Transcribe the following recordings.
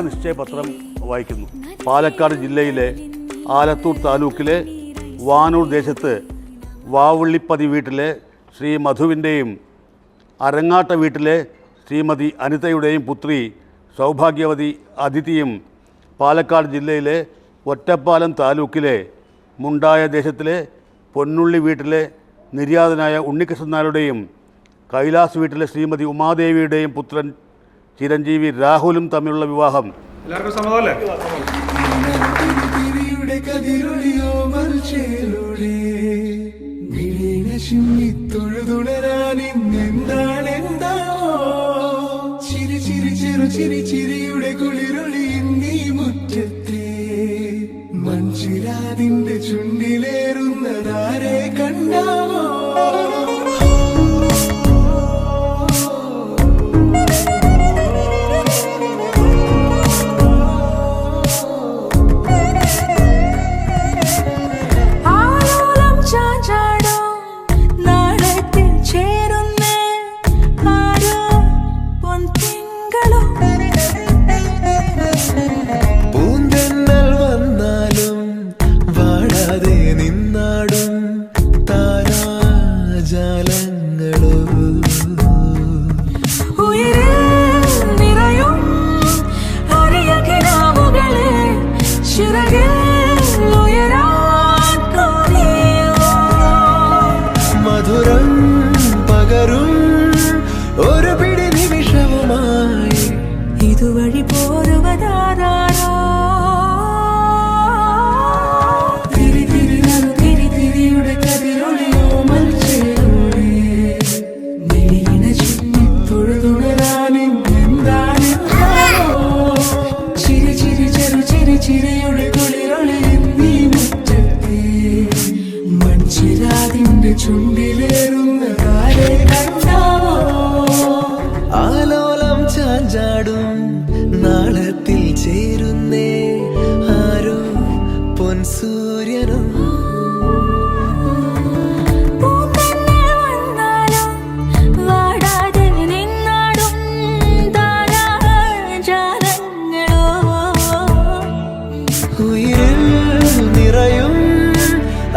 നിശ്ചയപത്രം വായിക്കുന്നു. പാലക്കാട് ജില്ലയിലെ ആലത്തൂർ താലൂക്കിലെ വാനൂർ ദേശത്ത് വാവുള്ളിപ്പതി വീട്ടിലെ ശ്രീ മധുവിൻ്റെയും അരങ്ങാട്ട വീട്ടിലെ ശ്രീമതി അനിതയുടെയും പുത്രി സൗഭാഗ്യവതി അതിഥിയും പാലക്കാട് ജില്ലയിലെ ഒറ്റപ്പാലം താലൂക്കിലെ മുണ്ടായ ദേശത്തിലെ പൊന്നുള്ളി വീട്ടിലെ നിര്യാതനായ ഉണ്ണികൃഷ്ണൻ നായരുടെയും കൈലാസ് വീട്ടിലെ ശ്രീമതി ഉമാദേവിയുടെയും പുത്രൻ ചിരഞ്ജീവി രാഹുലും തമ്മിലുള്ള വിവാഹം. എല്ലാവർക്കും സമ്മതമല്ലേ? ചിരിയുടെ കുളിരൊളി നീ മുറ്റത്തെ മൺചിരാതിന്റെ ചുണ്ടിലേറുന്നതാരെ കണ്ടാവോ? ഇതുവഴി പോരുവതാരോ തിരിയുടെ കതിരൊളിയോ മൽച്ചേരോടെ നെളിയിണ ചുറ്റി തൊഴുതുണരാനും എന്താണെന്താണോ? ചിരിയുടെ കുളിരൊളി നീ മുറ്റത്തെ മൺചിരാതിന്റെ ചുണ്ടിലേറുന്നതാരെ കണ്ടാവോ? ആലോലം ചാഞ്ചാടും നാളത്തിൽ ചേരുന്നേ ആരോ പൊൻസൂര്യനും ഉയിരിൽ നിറയും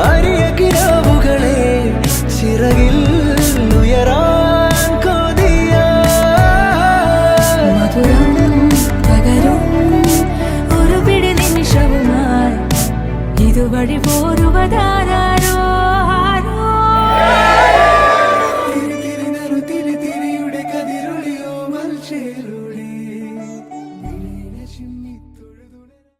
അരിയ കിനാവുകളെ ചിറകിൽ ഉയരാൻ കൊതിയ മധുരം പകരും ഒരു പിടി നിമിഷവുമായി ഇതുവഴി പോരുവതാരോ തിരിയുടെ കതിരൊളിയോ മൽച്ചേരുളി